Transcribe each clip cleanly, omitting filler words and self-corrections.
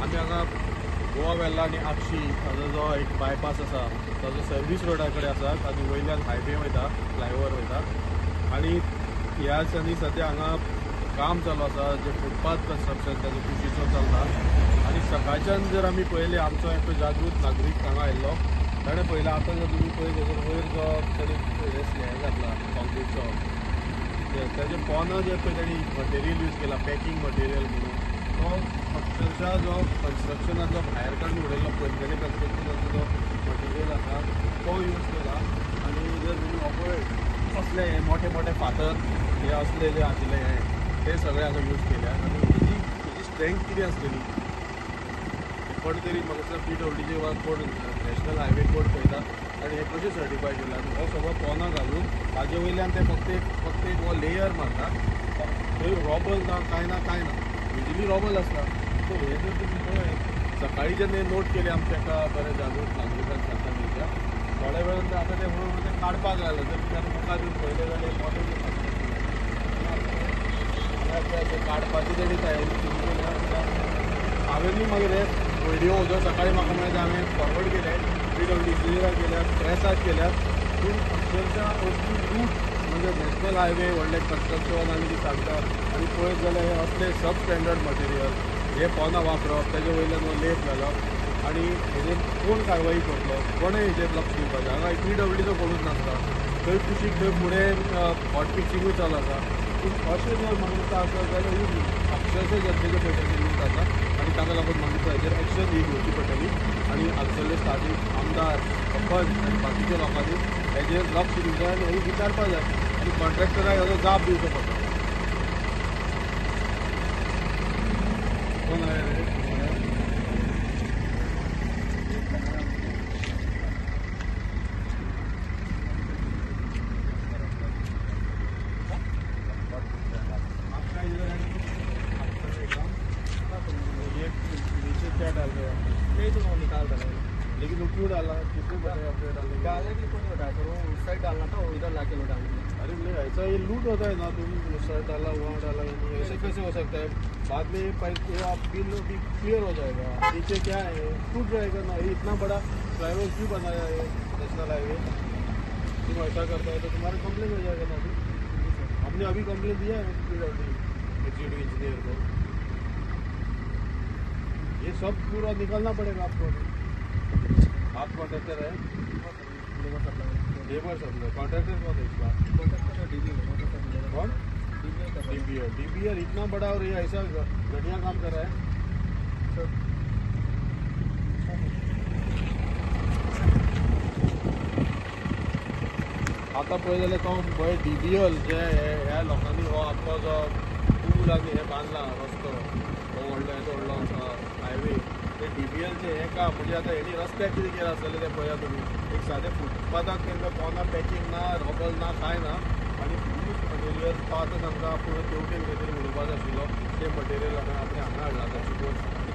आमी हांगा गोवा वेल्ला आनी आक्षी हाजो जो एक बायपास आसा ताजो सर्वीस रोडा कडेन आसा आनी वयल्यान हायवे वयता फ्लायओवर वयता आनी ह्या दिसांनी सद्या हांगा काम चालू आसा जे फुटपाथ कन्स्ट्रक्शन ताजो कुशीचो चलता आनी सकाळच्यान जर आमी पळयलें आमचो एक जागृत नागरीक हांगा आयिल्लो ताणें पळयलां आतां जर तुमी पळय तेजो वयर जो ताणें हें घातला कॉन्क्रीटचो त्याचे पोंदा जे पळय ताणी मटेरियल यूज केला पॅकिंग मटेरियल म्हणून तो अक्षरशः जो कन्स्ट्रक्शनाचो भायर काडून उडयल्लो पयलींच्या कन्स्ट्रक्शनाचो जो मटेरियल आसा तो यूज केला आनी जर तुमी पळय असले मोठे मोठे फातर हे असलेले आशिल्ले ते सगळे हांगा यूज केल्या आनी हेजी स्ट्रेंथ कितें आसलेली कोण तरी म्हाका दिसता PWD वा कोण नॅशनल हायवे कोड पळयता आनी हे कशें सर्टिफाय केला आनी हो सगळो पोंदा घालून ताजे वयल्यान ते फक्त एक हो लेयर मारता थंय रॉबल ना कांय ना युजली रॉबल आसता सो हे जर तुमी पळय सकाळी जेन्ना नोट केले आमच्या एका बऱ्या जागृत नागरिकान सांगता न्यूजच्या थोड्या वेळान आतां ते म्हणून ते काडपाक लागले जर तुमी आतां मुखार येवन पळयलें जाल्यार मोठे काडपाची तेणी तयारी सुरू केल्या हांवें मागीर हे व्हिडिओ जो सकाळी म्हाका मेळटा हांवें फॉरवर्ड केले PWD इंजिनियराक केल्यात प्रेसाक केल्यात पूण अक्षरशः असली लूट म्हणजे नॅशनल हायवे व्हडले कन्स्ट्रक्शन आनी ती सांगता आनी पळयत जाल्यार हे असले सब स्टँडर्ड मटेरियल हे पोंदा वापरप तेजे वयल्यान लेप घालप आनी हेजेर कोण कारवाई करतलो कोणें हेजेर लक्ष दिवपाचें हांगा PWDचो कोणूच नासता थंय कुशीक थंय फुडें हॉट फिक्सिंगूय चालू आसा पूण अशें जर म्हाका दिसता आसत जाल्यार अक्षरशः जनतेच्या पयशांची लूट आसा आनी ताका लागून म्हाका दिसता हेजेर एक्शन ही घेवची पडटली आनी हांगसरले स्थानीक आमदार सरपंच आनी बाकीच्या लोकांनी हेजेर लक्ष दिवंक जाय आनी हे विचारपाक जाय आनी कॉन्ट्रॅक्टराक हेजो जाप दिवचो पडटा कोण आहे क्या डाल रहे हैं नहीं तो वो निकाल रहे हैं लेकिन वो क्यों डाला किसने बताया आपने डालने डालने की कोई बताया सर वो उस साइड डालना था वो इधर ला के डाल दिया अरे नहीं ऐसा ये लूट होता है ना तुम उस साइड डाला वहाँ डाला ऐसे कैसे हो सकता है बाद में ये आप बिल भी क्लियर हो जाएगा नीचे क्या है टूट जाएगा ना ये इतना बड़ा फ्लाईओवर क्यों बनाया है नेशनल हाईवे तुम ऐसा करता है तो तुम्हारा कंप्लेन हो जाएगा ना अभी हमने अभी कंप्लेन दिया है एग्जीक्यूटिव इंजीनियर को ये सब पूरा निकालना पड़ेगा आपको आप कॉन्ट्रैक्टर है लेबर सप्लाई कॉन्ट्रैक्टर कौन है इस बार कॉन्ट्रैक्टर कौन DBR इतना बड़ा और ये ऐसा घटिया काम कर रहा है आता पळय जाल्यार तो पळय DBL जे ह्या लोकांनी हो आमचो जो पूल आनी हे बांदला रस्तो हो व्हडलो आसा हायवे ते DBLचे हे काम म्हणजे आता हेणी रस्त्याक कितें केला आसतलें ते पळया तुमी एक सादें फुटपाथाक तेंका पोंदा पॅकिंग ना रॉबल ना कांय ना आनी यूज मटेरियल तो आतां तांकां पूण तेवटेन खंय तरी उडोवपाक आशिल्लो ते मटेरियल आपण हांगा हाडला आतां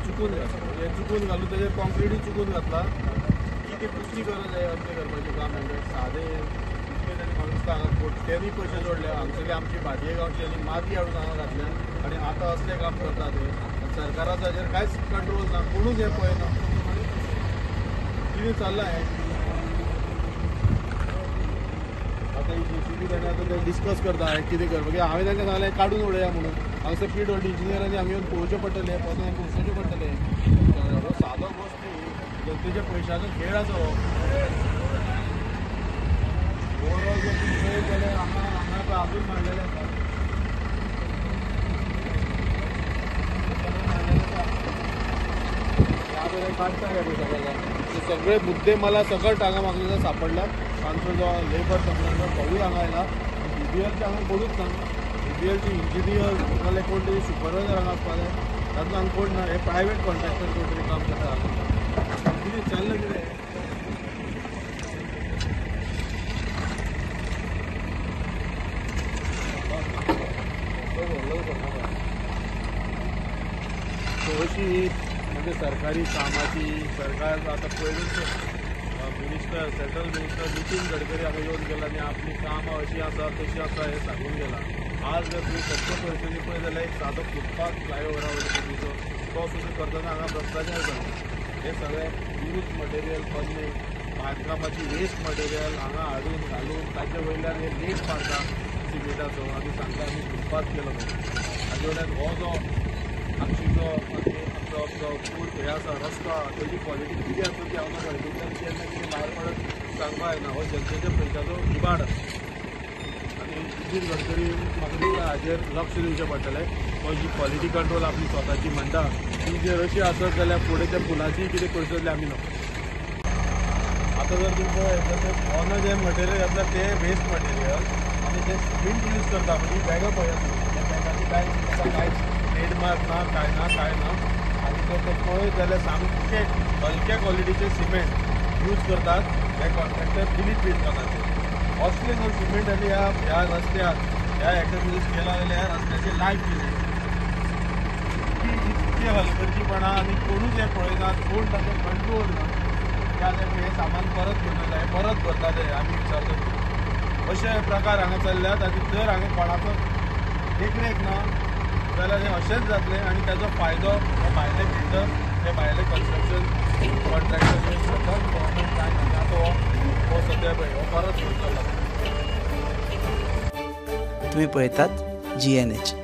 चुकून घातला म्हणजे चुकून घालून तेजेर कॉन्क्रीटूय चुकून घातला की ती दुसरी गरज आहे अशें करपाचें काम म्हणजे सादें इतकें ताणी म्हाका दिसता हांगा तेनी पयशे जोडले हांगसरली आमची भाटये गांवची माती हाडून हांगा घातल्या आनी आतां असलें काम करता ते सरकाराचो हाजेर कांयच कंट्रोल ना कोणूच हें पळयना कितें चल्लां हें आतां ही JCB ताणें आतां ते डिस्कस करता हें कितें करपाचें हांवें तांकां सांगलें काडून उडया म्हणून हांगसर PWD इंजिनियरांनी आमी येवन पळोवचें पडटलें परत तांकां उसोवचें पडटलें हो सादो गोश्ट न्ही जनतेच्या पयशांचो खेळ आसा हो ओवरऑल जर तुमी पळयत जाल्यार हांगा अजून मांडलेलें आसा सगळे मुद्दे मला सकट हांगा म्हाका सापडला आमचो जो लेबर सप्लायचो तोवूय हांगा आयला DBLचे हांगा कोणूच ना DBLचे इंजिनियर नाजाल्यार कोण तरी सुपरवायझर हांगा आसपा जाय तातूंत हांगा कोण ना हे प्रायवेट कॉन्ट्रॅक्टर कोण तरी काम करता कितें चल्लां कितें अशी म्हणजे सरकारी कामाची सरकार आता पयलींच minister central minister Nitin Gadkari हांगा येवन गेला आनी आपली कामां अशी आसा तशी आसा हे सांगून गेला. आज जर तुम्ही सत्य परिस्थिती पळय जाल्यार एक सादो फुटपाथ फ्लायओव्हरा वयल्याचो तो सुद्दां करतना हांगा भ्रश्टाचार जाता. हे सगळे यूज मटेरियल फंडींग बांदकामाची वेस्ट मटेरियल हांगा हाडून घालून ताचे वयल्यान हे लेट मारता सिमेंटाचो आनी सांगता आमी फुटपाथ केलो म्हणून. ताजे वयल्यान हो जो आमचो आनी आमचो फूड हे आसा रस्तो तेजी क्वॉलिटी कितें आसा ती हांव हळदीतल्यान केन्ना कितें भायर पडत सांगपा येना. हो जनतेच्या पयशाचो इबाड आनी नितीन गडकरी म्हाका दिसता हाजेर लक्ष दिवचें पडटलें. तो जी क्वॉलिटी कंट्रोल आपली स्वताची म्हणटा ती जर अशी आसत जाल्यार फुडें त्या पुलाची कितें करतले आमी न्हू. आतां जर तुमी पळयत जाल्यार हो जे मटेरियल घातला ते वेस्ट मटेरियल आनी ते सिमेंट यूज करता म्हणजे बॅगा पळयात त्या बॅगाची कांयच ट्रेडमार्क ना काय ना आनी ते पळयत जाल्यार सामके हलक्या क्वॉलिटीचे सिमेंट यूज करतात हे कॉन्ट्रॅक्टर दिलीप विटकानाचे. असले जर सिमेंट आनी ह्या रस्त्याक ह्या हेका यूज केला जाल्यार ह्या रस्त्याचे लायफ कितें इतके हलगर्जीपणा आनी कोणूच हे पळयनात कोण ताचो कंट्रोल ना. त्या हे सामान परत घेवन जाय परत करता ते आमी विचारता अशे प्रकार हांगा चल्ल्यात. आनी जर हांगा कोणाचो देखरेख ना जाल्यार हे अशेंच जातलें आनी ताजो फायदो हो भायले बिल्डर हे भायले कन्स्ट्रक्शन कॉन्ट्रॅक्टर जे करतात गव्हर्मेंट काय आनी आतां हो सद्या पळय हो परत करतलो. तुम्ही पळयतात GNH.